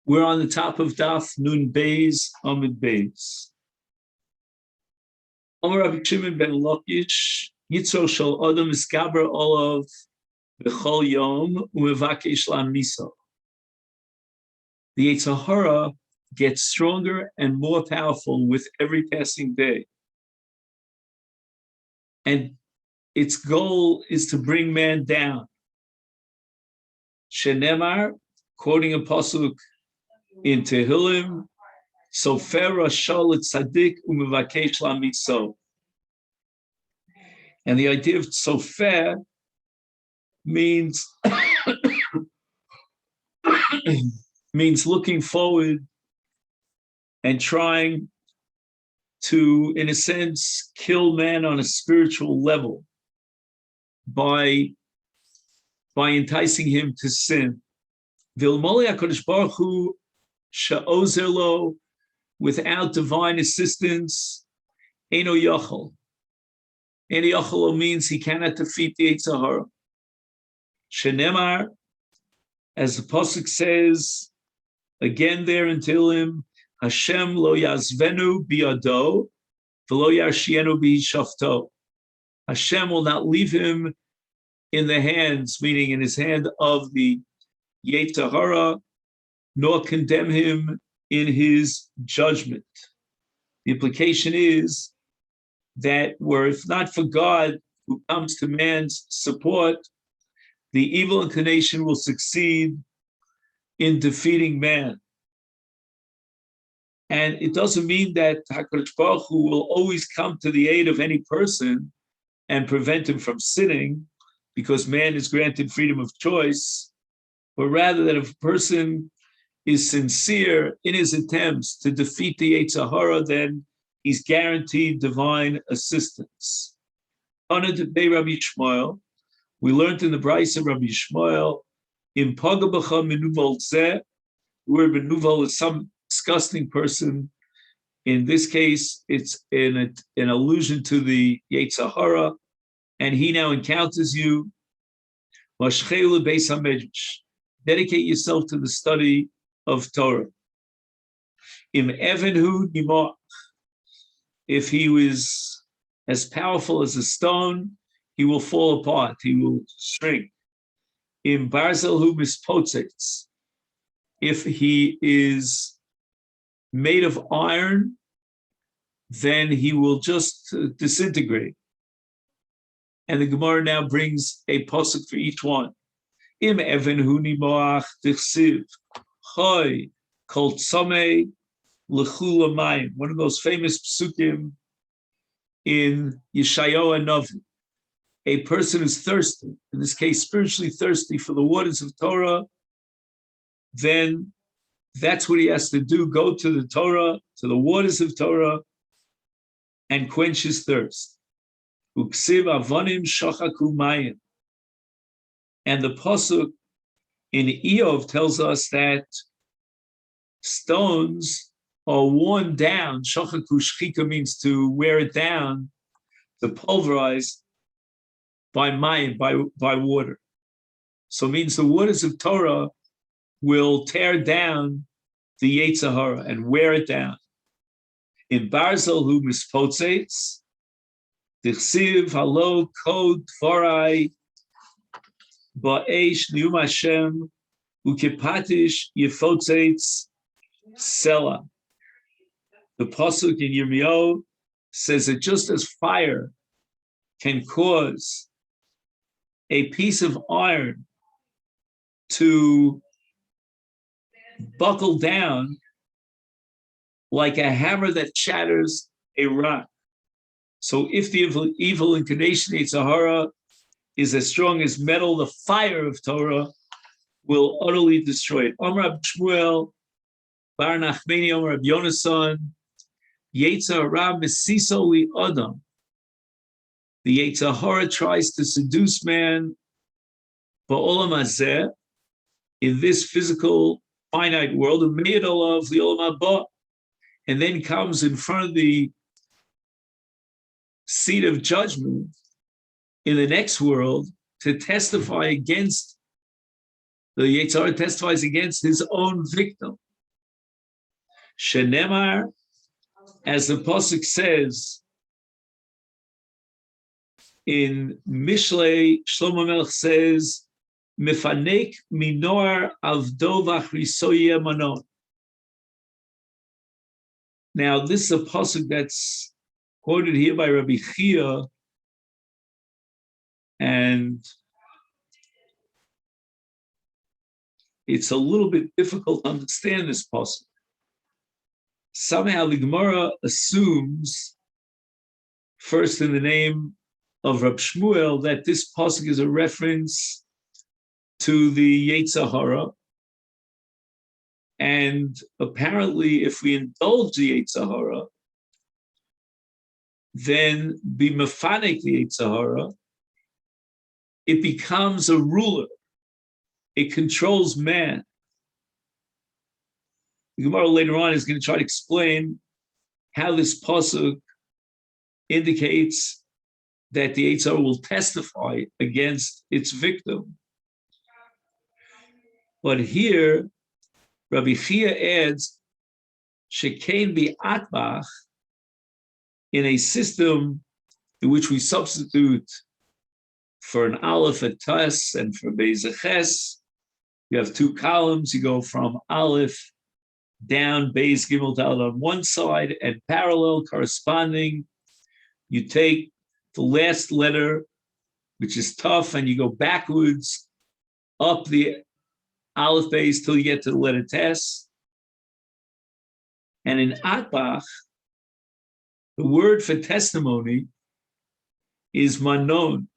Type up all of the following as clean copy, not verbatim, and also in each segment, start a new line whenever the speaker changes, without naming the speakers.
We're on the top of Daf Nun Beis Amid Beis. Omer Rabbi Shimon ben Lakish Yitzro Shal Adam Iskaber Olav B'chol Yom Umevakesh La'miso. The Yetzer Hara gets stronger and more powerful with every passing day, and its goal is to bring man down. Shenemar, quoting a pasuk in Tehillim, Sofer Rashal Tzadik Umevakesh La'miso. And the idea of Sofer means means looking forward and trying to, in a sense, kill man on a spiritual level by enticing him to sin. Vilmoli HaKadosh Baruch Hu she'ozer lo, without divine assistance, Eino Yachol. Eino Yachol means he cannot defeat the Yetzer Hara. Shenemar, as the pasuk says, again there in Tehillim, Hashem lo yazvenu biyado, v'lo yarshienu b'shafto. Hashem will not leave him in the hands, meaning in his hand of the Yetzer Hara, nor condemn him in his judgment. The implication is that were if not for God who comes to man's support, the evil inclination will succeed in defeating man. And it doesn't mean that HaKadosh Baruch Hu will always come to the aid of any person and prevent him from sinning, because man is granted freedom of choice, but rather that if a person is sincere in his attempts to defeat the Yetzer Hara, then he's guaranteed divine assistance. Honor to Rabbi Shmuel, we learned in the Brayso of Rabbi Shmuel, in Pagabacha Menuval Zeh, where Menuval is some disgusting person. In this case, it's an allusion to the Yetzer Hara, and he now encounters you. Mashchelu Beis HaMedrash, dedicate yourself to the study of Torah. Im Evenhu Nimach, if he was as powerful as a stone, he will fall apart, he will shrink. Im Barzelhu Mispotzets, if he is made of iron, then he will just disintegrate. And the Gemara now brings a pasuk for each one. Im Evenhu Nimach Tichsiv Choy Kol Tzomei L'chula Mayim, one of those famous psukim in Yeshayahu Hanavi. A person who's thirsty, in this case spiritually thirsty for the waters of Torah, then that's what he has to do, go to the Torah, to the waters of Torah, and quench his thirst. Uksiv avonim shachaku mayim. And the pasuk in Eov tells us that stones are worn down. Shachaku shchika means to wear it down, to pulverize by mayim, by water. So it means the waters of Torah will tear down the Yetzer Hara and wear it down. In Barzel hu mispotzets, Dichsiv halo kod dvarai ba'esh nium Hashem ukepatish yefotzets sela. The pasuk in Yirmiyahu says that just as fire can cause a piece of iron to buckle down like a hammer that shatters a rock, so if the evil inclination, Yetzer Hara, is as strong as metal, the fire of Torah will utterly destroy it. Omer Rabbi Shmuel, Bar Nachmani, Omer Rabbi Yonasan, Yetzer Hara mesiso li Adam. The Yetzer Hara tries to seduce man, ba'olam hazeh, in this physical finite world, and made olav li'olam haba, and then comes in front of the seat of judgment in the next world to testify against the Yetzer Hara, testifies against his own victim. Shenemar, as the pasuk says in Mishlei, Shlomo Melech says, "Mefanek minor avdo v'achrisoye manon." Now, this is a pasuk that's quoted here by Rabbi Chia, and it's a little bit difficult to understand this pasuk. Somehow the Gemara assumes, first in the name of Rab Shmuel, that this pasuk is a reference to the Yetzer Hara, and apparently, if we indulge the Yetzer Hara, then be mefanek the Yetzer Hara, it becomes a ruler. It controls man. The Gemara later on is going to try to explain how this pasuk indicates that the Yetzer Hara will testify against its victim. But here, Rabbi Chia adds, "Shekain bi'atbach," in a system in which we substitute for an aleph a tes and for beis a ches. You have two columns. You go from aleph down, beis gimel down on one side, and parallel corresponding, you take the last letter, which is tough, and you go backwards up the aleph base till you get to the letter tes. And in atbach, the word for testimony is manon.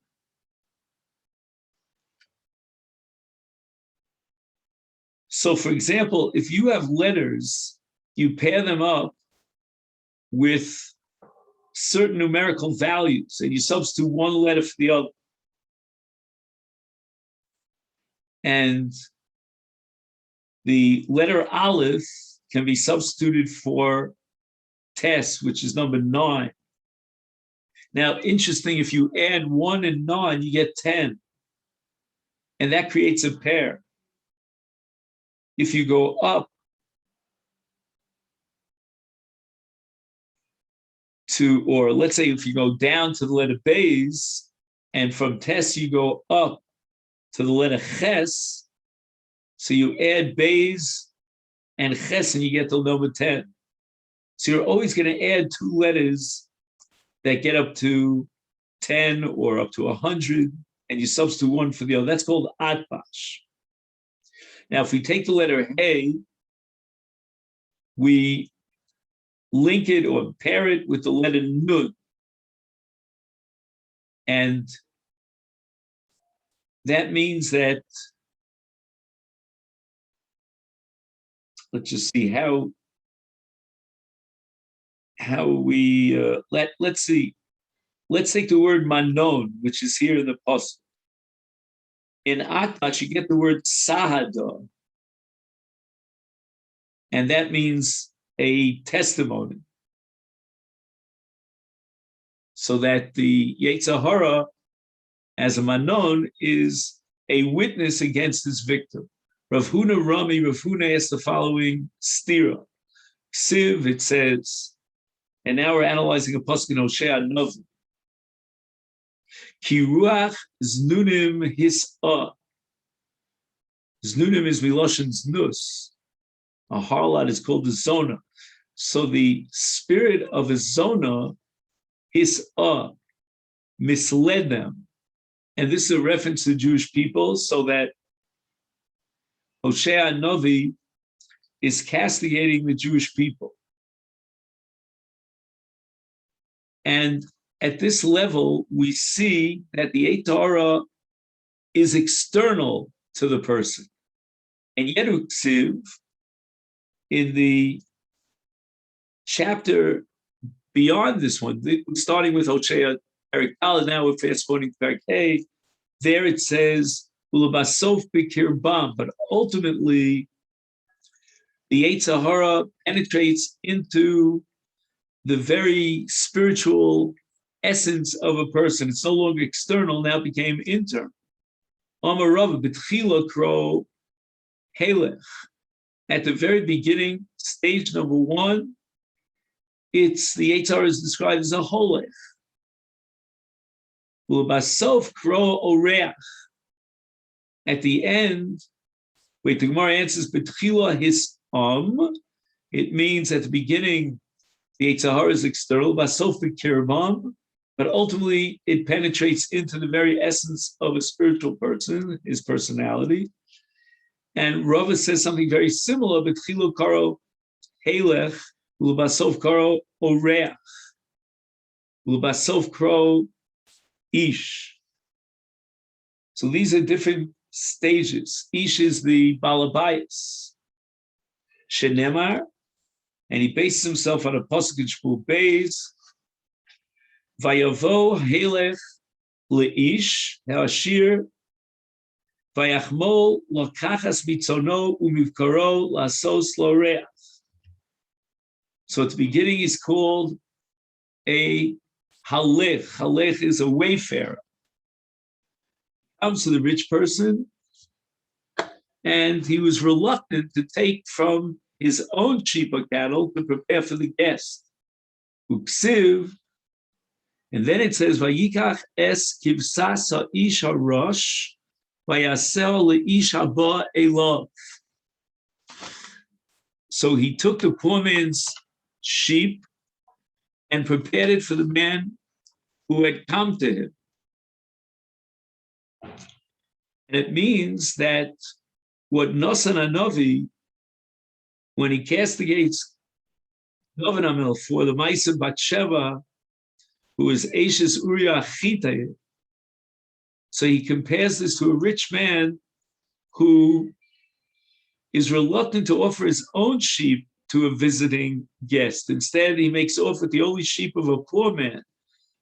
So, for example, if you have letters, you pair them up with certain numerical values, and you substitute one letter for the other. And the letter aleph can be substituted for tes, which is number 9. Now, interesting, if you add 1 and 9, you get 10. And that creates a pair. If you go up to, or let's say if you go down to the letter beis, and from tes you go up to the letter ches, so you add beis and ches and you get the number 10. So you're always going to add 2 letters that get up to 10 or up to 100, and you substitute one for the other. That's called atbash. Now, if we take the letter hey, we link it or pair it with the letter nun. And that means that, let's just see how we, let's see. Let's take the word manon, which is here in the pasuk. In atbash, you get the word sahada, and that means a testimony. So that the Yetzer Hara, as a manon, is a witness against his victim. Rav Huna asks the following stira. Siv, it says, and now we're analyzing a pasuk in Hosea Novi. Ki ruach znunim his'a. Znunim is miloshen znus. A harlot is called a zona. So the spirit of a zona, his'a, misled them. And this is a reference to the Jewish people, so that Hosea Novi is castigating the Jewish people. And at this level, we see that the Yetzer Hara is external to the person. And yet, in the chapter beyond this one, starting with Hosea, now we're fast forwarding to Perek Hey, there it says, Ulabasof b'kirbam, but ultimately, the Yetzer Hara penetrates into the very spiritual essence of a person. It's no longer external, now became internal. Amar Rava b'tchila kro helech. At the very beginning, stage number one, it's the Yetzer Hara is described as a holech. U'basof kro oreach. At the end, wait, the Gemara answers, B'tchila his it means at the beginning, the Yetzer Hara is external, Basof b'kirbam, but ultimately it penetrates into the very essence of a spiritual person, his personality. And Rava says something very similar, B'tchila karo helech, U'basof karo oreach, U'basof kro ish. So these are different stages. Ish is the balabayas. Shenemar, and he bases himself on a pasuk in Shmuel Beis. Vayavo helech leish ha'ashir vayachmol lokachas mitzono umivkaro lasos loreach. So at the beginning he's called a halech. Halech is a wayfarer. Comes to the rich person, and he was reluctant to take from his own sheep or cattle to prepare for the guest. Uksiv, and then it says, Vayikach es kivsas ha'ish harosh, vayasel le'ish haba elav. So he took the poor man's sheep and prepared it for the man who had come to him. And it means that what Nosan Hanavi, when he castigates David Amel for the Maisa Batsheva, who is Ashes Uriah Chite, so he compares this to a rich man who is reluctant to offer his own sheep to a visiting guest. Instead, he makes off with the only sheep of a poor man.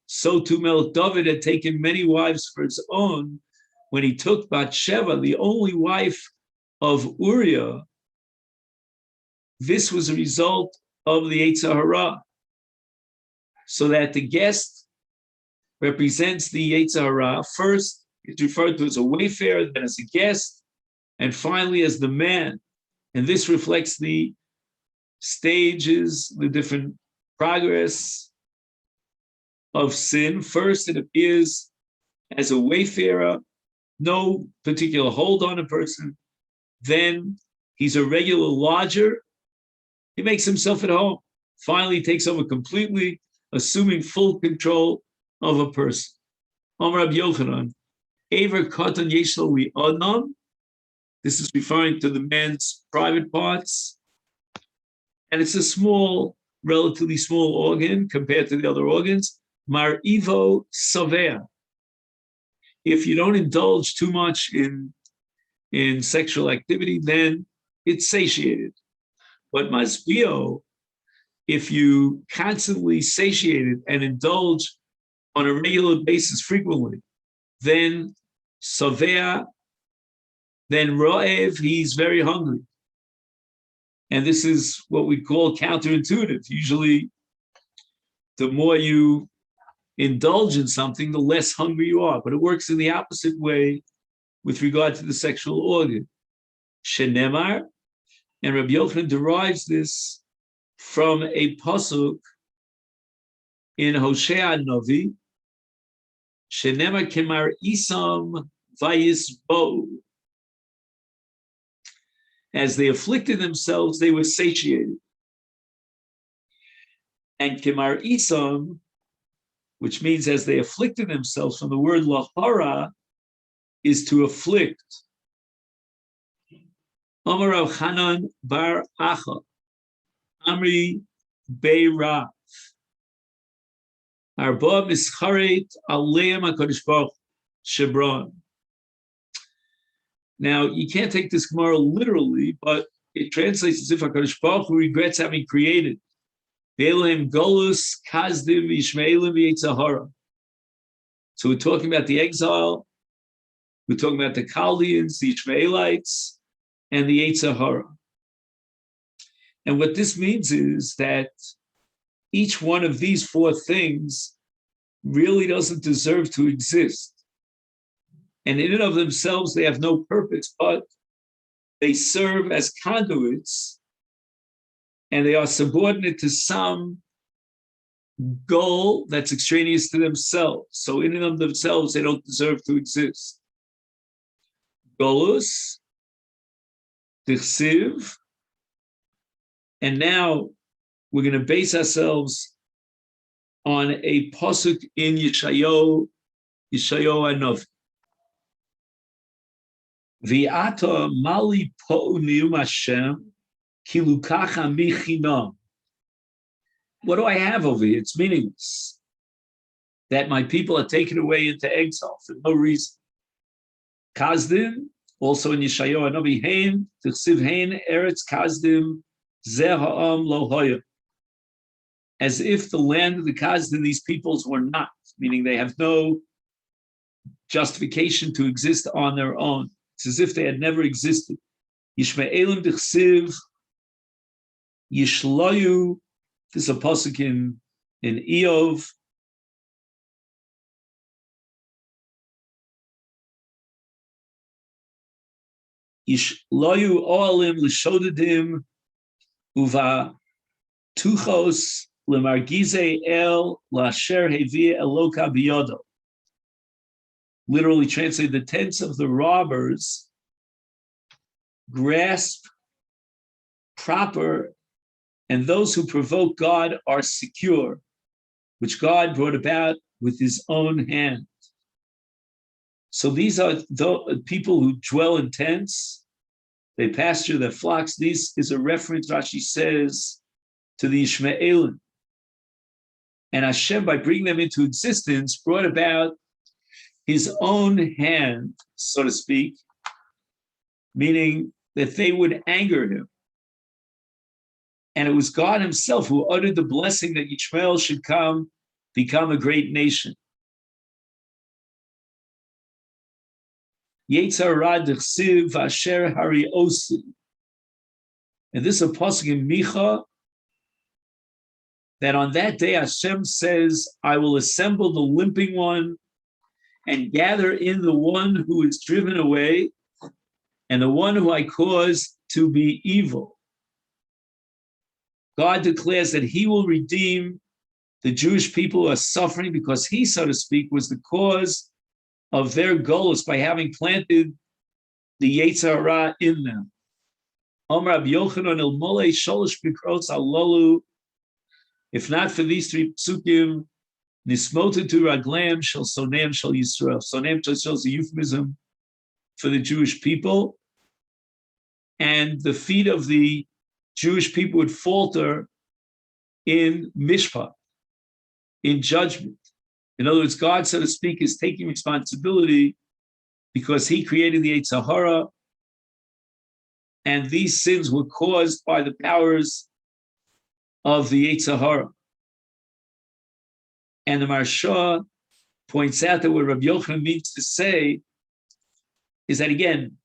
So too Melech David had taken many wives for his own. When he took Bathsheba, the only wife of Uriah, this was a result of the Yetzer Hara. So that the guest represents the Yetzer Hara. First, it's referred to as a wayfarer, then as a guest, and finally as the man. And this reflects the stages, the different progress of sin. First, it appears as a wayfarer, no particular hold on a person. Then he's a regular lodger. He makes himself at home. Finally, he takes over completely, assuming full control of a person. Amar Rabbi Yochanan, Ever Katan Yeshlo Li Adnam. This is referring to the man's private parts. And it's a small, relatively small organ compared to the other organs. Mar Ivo Savea. If you don't indulge too much in sexual activity, then it's satiated. But masbio, if you constantly satiate it and indulge on a regular basis frequently, then savea, then ro'ev, he's very hungry. And this is what we call counterintuitive. Usually, the more you indulge in something, the less hungry you are. But it works in the opposite way with regard to the sexual organ. Shenemar, and Rabbi Yochanan derives this from a pasuk in Hosea Novi. Shenemar kemar isam vayisbo. As they afflicted themselves, they were satiated. And kemar isam, which means as they afflicted themselves, from the word lahara, is to afflict. Amar Rav Hanan bar Acha, Amri Beira, Arba Mischaret Aleim HaKadosh Baruch Shebron. Now, you can't take this Gemara literally, but it translates as if HaKadosh Baruch Hu regrets having created. Ve'elim Golus Kazdim Yishmaelim V'Yetzer Hara. So we're talking about the exile, we're talking about the Chaldeans, the Ishmaelites, and the Yetzer Hara. And what this means is that each one of these four things really doesn't deserve to exist. And in and of themselves, they have no purpose, but they serve as conduits and they are subordinate to some goal that's extraneous to themselves. So in and of themselves, they don't deserve to exist. Golus, Dichsiv, and now we're going to base ourselves on a pasuk in Yeshayahu Hanavi. V'ata mali po'unium Hashem kilukacha michinam. What do I have over here? It's meaningless. That my people are taken away into exile for no reason. Kazdim, also in Yeshayahu Hanavi, Hein, Tichsiv Hein, Eretz Kazdim, Zeh ha'am lo hoya. As if the land of the Kazdim, these peoples were not, meaning they have no justification to exist on their own. It's as if they had never existed. Yishme'elim Tichsiv, Yishlayu, this is a pasuk in Eov. Yishloyu oalim l'shodedim uva tuchos lemargize el lasher hevi eloka biyodo. Literally translated, the tents of the robbers grasp proper, and those who provoke God are secure, which God brought about with his own hand. So these are the people who dwell in tents, they pasture their flocks. This is a reference, Rashi says, to the Ishmaelim. And Hashem, by bringing them into existence, brought about his own hand, so to speak, meaning that they would anger him. And it was God himself who uttered the blessing that Yishmael should become a great nation. Yetzarah d'chsiv asher hari osi. And this is a pasuk in Micha, that on that day Hashem says, I will assemble the limping one and gather in the one who is driven away and the one who I cause to be evil. God declares that he will redeem the Jewish people who are suffering because he, so to speak, was the cause of their goals by having planted the Yetzer Hara in them. If not for these three psukim, nismota tu raglam shel sonem shel Yisrael. Sonem shel Yisrael is a euphemism for the Jewish people, and the feet of the Jewish people would falter in mishpat, in judgment. In other words, God, so to speak, is taking responsibility because he created the Yetzer Hara, and these sins were caused by the powers of the Yetzer Hara. And the Maharsha points out that what Rabbi Yochanan means to say is that, again,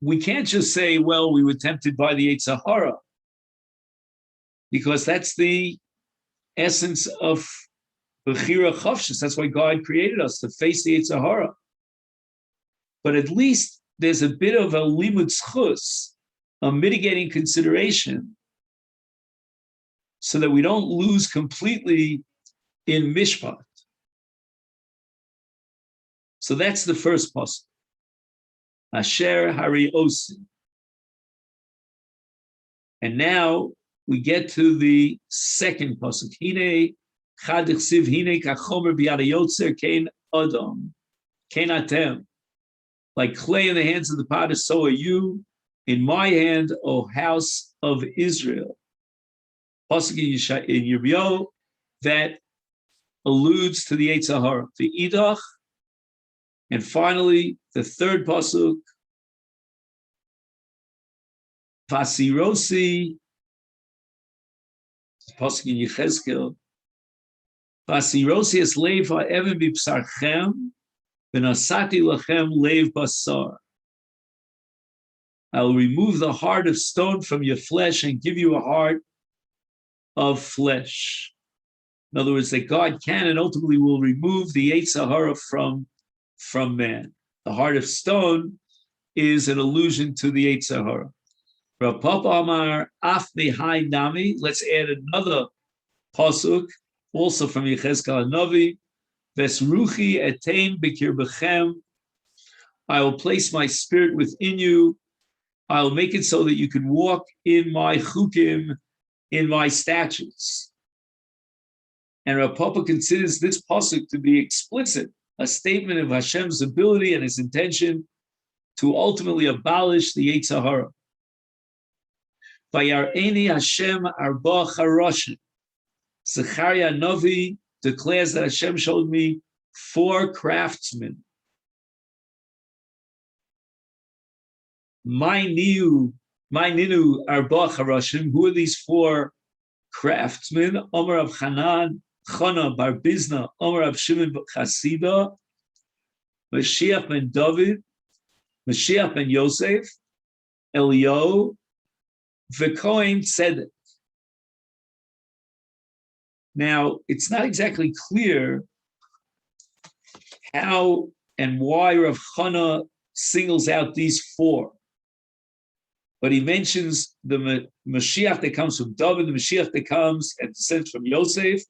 we can't just say, well, we were tempted by the Yetzer Hara, because that's the essence of Bechira Chavshus. That's why God created us, to face the Yetzer Hara. But at least there's a bit of a limud zchus, a mitigating consideration, so that we don't lose completely in mishpat. So that's the first pasuk. Asher hari osi. And now we get to the second pasuk. Hine chad chsiv hine kachomer biyad hayotzer kein adam kein atem. Like clay in the hands of the potter, so are you in my hand, O house of Israel. Pasuk in Yirmiyahu that alludes to the Yetzer Hara, the idach, and finally the third pasuk, Vasirosi, pasuk in Yechezkel, Vasirosi es leiv ha'evan b'psarchem, v'nasati lachem leiv basar. I will remove the heart of stone from your flesh and give you a heart of flesh. In other words, that God can and ultimately will remove the Yetzer Hara from man. The heart of stone is an allusion to the Yetzer Hara. Rav Papa Amar Af Mihai Nami. Let's add another pasuk, also from Yechezkel Hanavi. Vesruchi etein b'kirbechem. I will place my spirit within you. I will make it so that you can walk in my chukim, in my statutes. And Rav Papa considers this pasuk to be explicit, a statement of Hashem's ability and his intention to ultimately abolish the Yetzer Hara. Vayar'eni Hashem arba charoshin. Zechariah Novi declares that Hashem showed me 4 craftsmen. My ninu arba charoshin. Who are these 4 craftsmen? Omer of Chana bar Bizna, Omer of Shimon Chasida, Mashiach ben David, Mashiach ben Yosef, Elio, V'Kohen Tzedek. Now, it's not exactly clear how and why Rav Chana singles out these 4. But he mentions the Mashiach that comes from David, the Mashiach that comes and descends from Yosef.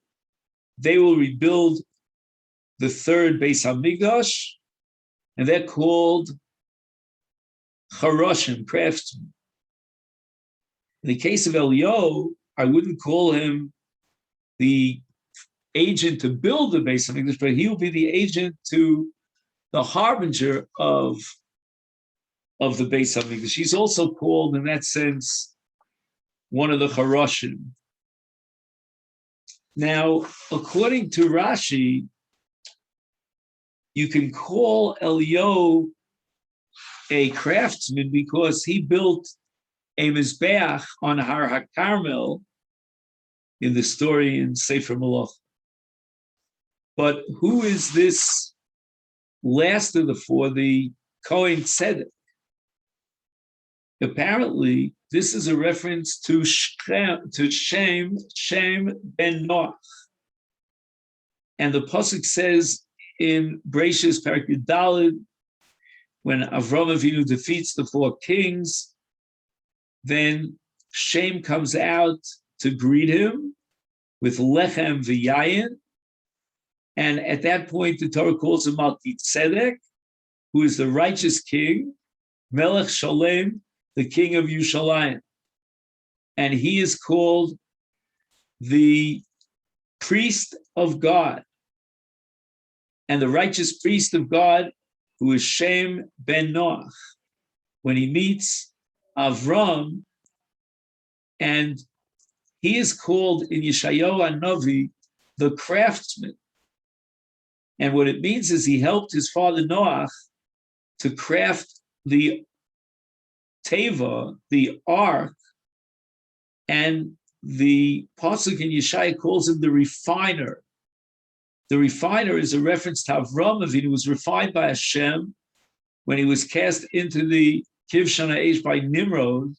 They will rebuild the 3rd Beis HaMikdash, and they're called Charoshim, craftsmen. In the case of Elio, I wouldn't call him the agent to build the Beis HaMikdash, but he will be the agent to the harbinger of the Beis HaMikdash. He's also called, in that sense, one of the Charoshim. Now, according to Rashi, you can call Elio a craftsman because he built a Mizbeach on Har HaKarmel in the story in Sefer Malach. But who is this last of the 4, the Kohen Tzedek? Apparently, this is a reference to Shem ben Noach. And the pasuk says in Bereshis Perek Yud, when Avram Avinu defeats the 4 kings, then Shem comes out to greet him with Lechem v'Yayin. And at that point, the Torah calls him Malki Tzedek, who is the righteous king, Melech Shalem, the king of Yushalayim. And he is called the priest of God. And the righteous priest of God, who is Shem ben Noach, when he meets Avram, and he is called in Yeshayahu Hanavi the craftsman. And what it means is he helped his father Noach to craft the Teva, the ark, and the pasuk in Yeshaya calls him the refiner. The refiner is a reference to Avram Avinu, who was refined by Hashem when he was cast into the Kivshan Ha'esh by Nimrod.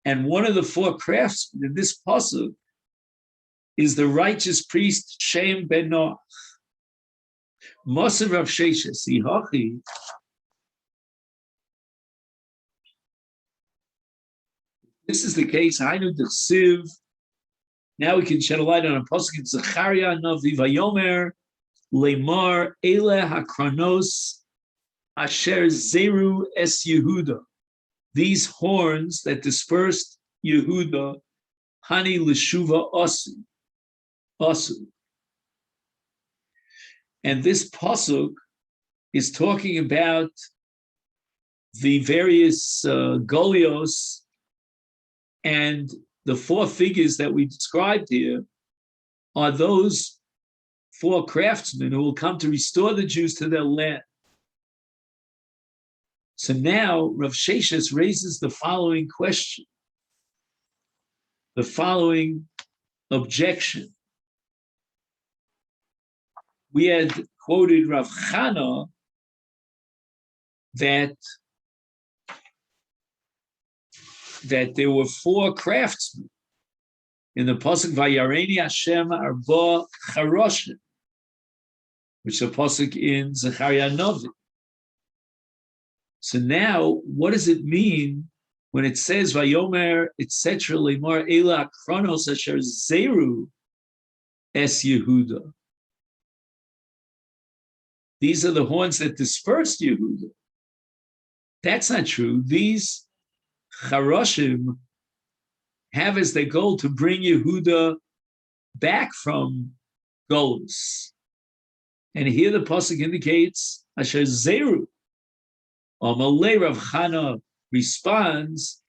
And one of the 4 craftsmen in this pasuk is the righteous priest Shem ben Noach. Moser Rav Sheshes Yihachi. This is the case. Hainu D'Chsiv. Now we can shed a light on a pasuk in Zechariah Navi Vayomer Lemar Ele Hakranos Asher Zeru Es Yehuda. These horns that dispersed Yehuda, Hani L'Shuva Asu. And this pasuk is talking about the various Golios, and the 4 figures that we described here are those 4 craftsmen who will come to restore the Jews to their land. So now Rav Sheshes raises the following question, the following objection. We had quoted Rav Chana that there were 4 craftsmen in the pasuk Vayareni Hashem arba charoshin, which is a pasuk in Zechariah Novi. So now, what does it mean when it says Vayomer, etc., Lemor Ela Chronos Asher Zeru Es Yehuda. These are the horns that dispersed Yehuda. That's not true. These Charoshim have as their goal to bring Yehuda back from Golus. And here the pasuk indicates Asher Zeru. Amalei Rav Chana responds,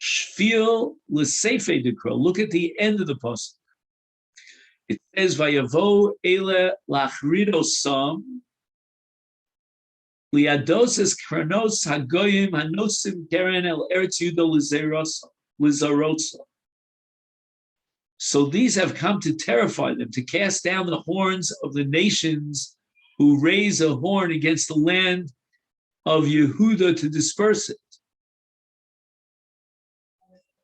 Shfil l'seifei dekro. Look at the end of the pasuk. It says, Vayavo ele lachrido sam liadoses kranos hagoyim hanosim keren el eretz Yuda lizarosa. So these have come to terrify them, to cast down the horns of the nations who raise a horn against the land of Yehuda to disperse it.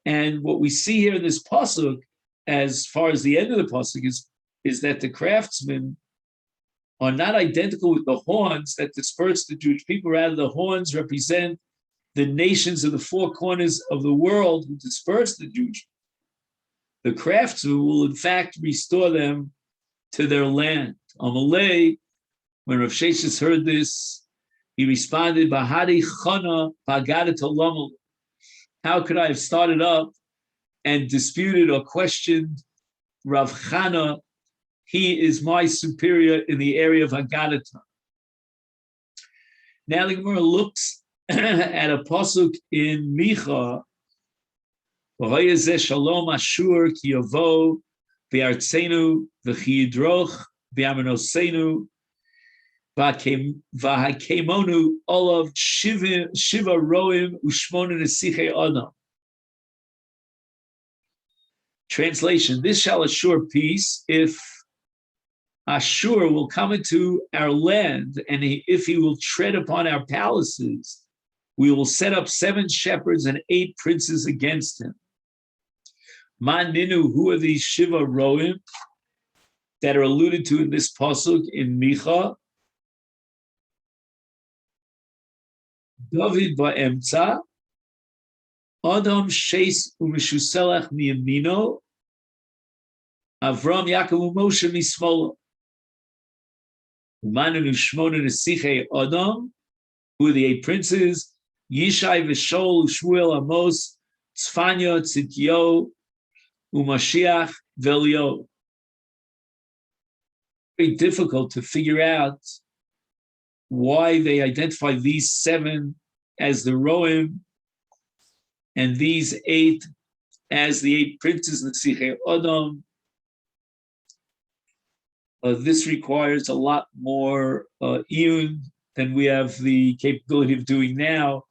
And what we see here in this pasuk, as far as the end of the pasuk, is that the craftsmen are not identical with the horns that disperse the Jewish people. Rather, the horns represent the nations of the four corners of the world who disperse the Jewish people. The craftsmen will, in fact, restore them to their land. Amalei, when Rav Sheshes heard this, he responded, Bahari Chana Bagadat Olam. How could I have started up and disputed or questioned Rav Chana? He is my superior in the area of Haggadata. Now the Gemara looks at a pasuk in Micha, Shalom Ashur ki yavo v'artzenu v'chiyidroch v'amanosenu v'hakemonu olav shiva roim u'shmona nesichei adam. Translation: This shall assure peace if Ashur will come into our land, and if he will tread upon our palaces, we will set up 7 shepherds and 8 princes against him. Maninu, who are these Shiva Roim that are alluded to in this pasuk in Micha? David ba'emtza, Adam sheis u'mishuselach miyamino, Avram Yaakov u'Moshe mismolo. Maninu shmona nesichei Adam, who are the 8 princes? Yishai v'Shol Shmuel Amos Tzfanya Tzidkio Umashiach Velio. Very difficult to figure out why they identify these 7 as the Roim and these 8 as the 8 princes Nesichei Adam. This requires a lot more iyun than we have the capability of doing now.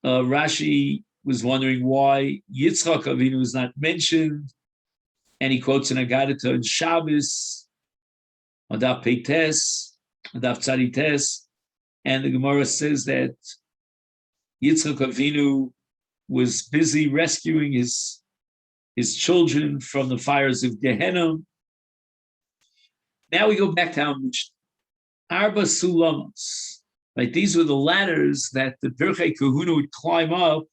Rashi was wondering why Yitzchak Avinu is not mentioned, and he quotes an Haggadah in Shabbos, Adaf Peites, Adaf Tzadites, and the Gemara says that Yitzchak Avinu was busy rescuing his children from the fires of Gehenna. Now we go back to our Mishnah. Arba Sulamos. Right, these were the ladders that the Pirchei Kahuna would climb up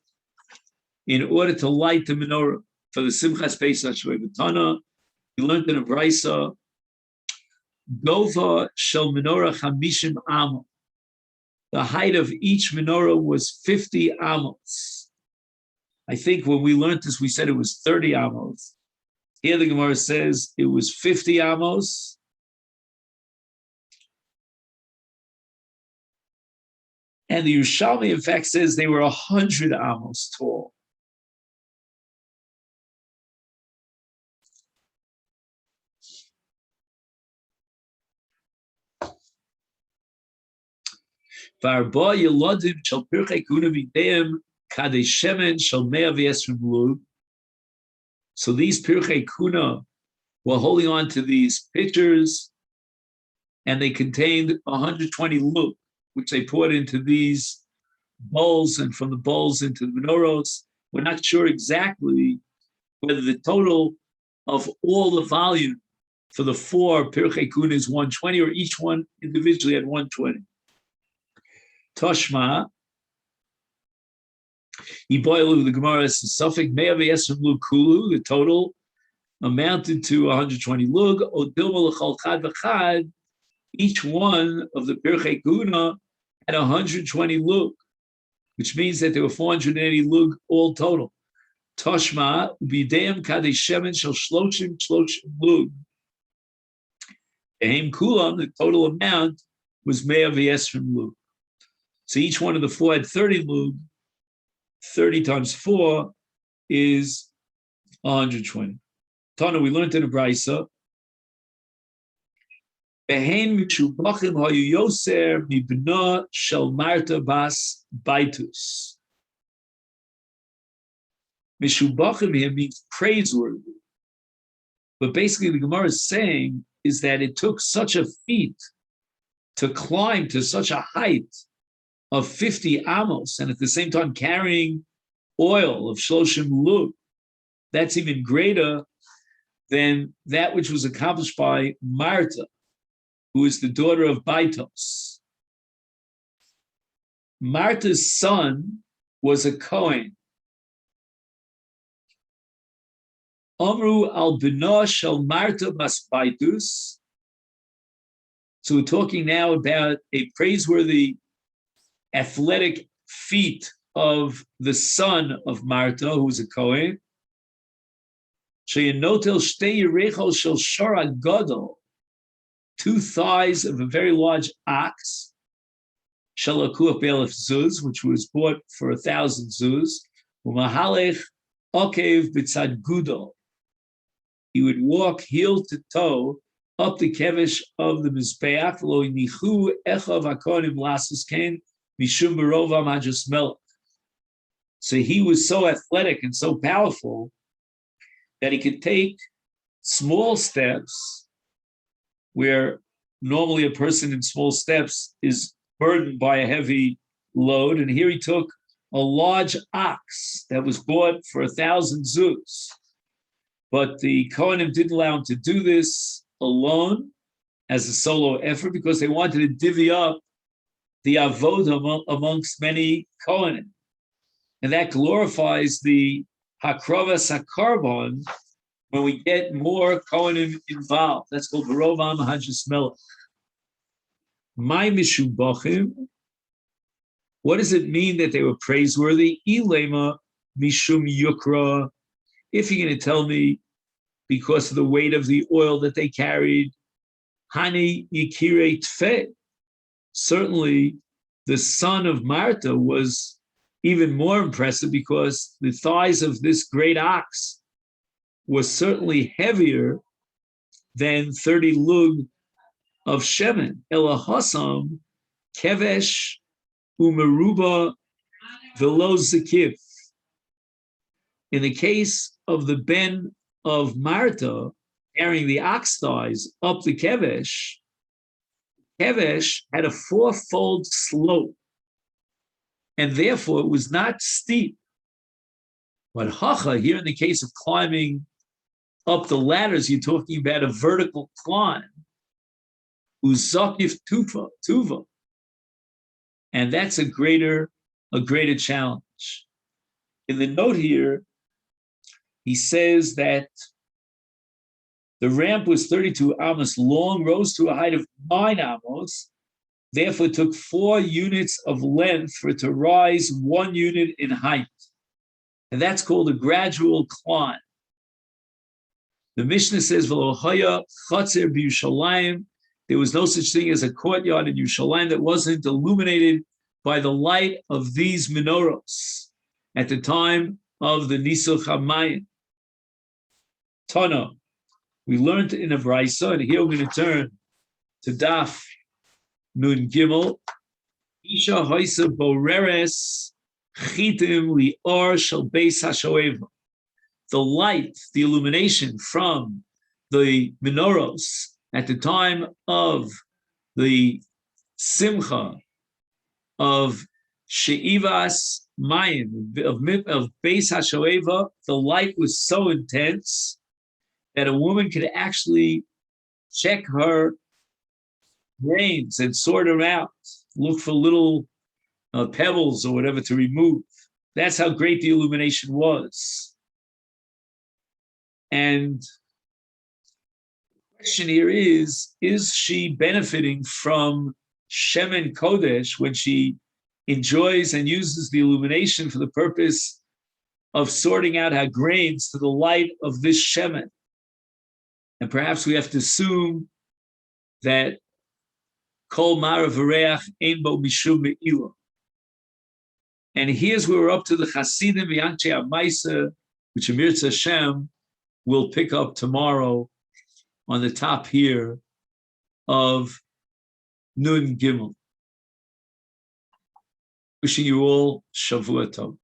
in order to light the menorah for the Simchas Pesach Shvei. We learned in a Brisa, Gova Shel Menorah Chamishim Amos. The height of each menorah was 50 amos. I think when we learned this, we said it was 30 amos. Here the Gemara says it was 50 amos. And the Yerushalmi, in fact, says they were 100 amos tall. So these Pirchei Kuna were holding on to these pitchers, and they contained 120 lug, which they poured into these bowls, and from the bowls into the menorahs. We're not sure exactly whether the total of all the volume for the 4 Pirchei Kuna is 120, or each one individually had 120. Toshma, Iboilu, the Gemara is Suffolk, Me'av Yesrim Lug Kulu, the total amounted to 120 lug. Odilma L'chol Chad V'chad, each one of the Pirchei Kuna had 120 lug, which means that there were 480 lug all total. Toshma, B'deim Kadei Shemen Shel Shloshim lug. Behem Kulam, the total amount was Me'av Yesrim lug. So each one of the four had 30 lug. 30 times 4 is 120. Tana, we learned in the Brisa. Behein mishubachim hayu yoser mibna shel Marta bas baitus. Mishubachim here means praiseworthy. But basically the Gemara is saying is that it took such a feat to climb to such a height of 50 amos, and at the same time carrying oil of shloshim lug. That's even greater than that which was accomplished by Marta, who is the daughter of Baitos. Marta's son was a Kohen. Amru al bina shel Marta bas Baitus. So we're talking now about a praiseworthy athletic feat of the son of Marta, who's a Kohen. Sheyanotel shtei yerechos shel shara gadol, 2 thighs of a very large ox, shalakuach be'elef zuz, which was bought for 1,000 zuz, u'mahalech okev b'tzad gudo. He would walk heel to toe up the kevesh of the mizbeach, lo nichu echav hakonim lasus ken mishum barovam hajus melech. So he was so athletic and so powerful that he could take small steps where normally a person in small steps is burdened by a heavy load. And here he took a large ox that was bought for 1,000 zuz. But the Kohanim didn't allow him to do this alone as a solo effort because they wanted to divvy up the avodah amongst many Kohanim. And that glorifies the Hakrovas HaKarbon when we get more Kohanim involved. That's called Barovam Hajus Melech. My Mishubachim, what does it mean that they were praiseworthy? Ilema Mishum Yukra. If you're going to tell me because of the weight of the oil that they carried, Hani Yikire Tfe. Certainly the son of Marta was even more impressive because the thighs of this great ox was certainly heavier than 30 lug of shemen. Elahasam kevesh umeruba velo zakiv. In the case of the ben of Marta carrying the ox thighs up the kevesh, kevesh had a 4-fold slope, and therefore it was not steep. But hacha, here in the case of climbing up the ladders, you're talking about a vertical climb. Uzakif tuva. And that's a greater challenge. In the note here, he says that the ramp was 32 amos long, rose to a height of 9 amos, therefore it took 4 units of length for it to rise 1 unit in height. And that's called a gradual climb. The Mishnah says, V'lo haya chatzer b'Yushalayim. There was no such thing as a courtyard in Yerushalayim that wasn't illuminated by the light of these menorahs at the time of the Nisuch HaMayim. Tana, we learned in a Brisa, and here we're going to turn to Daf Nun Gimel. Isha Haisa Boreres Chitim Lior Shel Beis HaShoeva. The light, the illumination from the menorahs at the time of the Simcha of She'ivas Mayim, of Beis HaShoeva, the light was so intense that a woman could actually check her grains and sort them out, look for little pebbles or whatever to remove. That's how great the illumination was. And the question here is she benefiting from Shemen Kodesh when she enjoys and uses the illumination for the purpose of sorting out her grains to the light of this Shemen? And perhaps we have to assume that Kol Mara V'Reach Ein Bo Mishum Me'ila. And here's where we're up to the Chasidim V'Yanchei HaMaisa, which Amir Hashem will pick up tomorrow on the top here of Nun Gimel. Wishing you all Shavua Tov.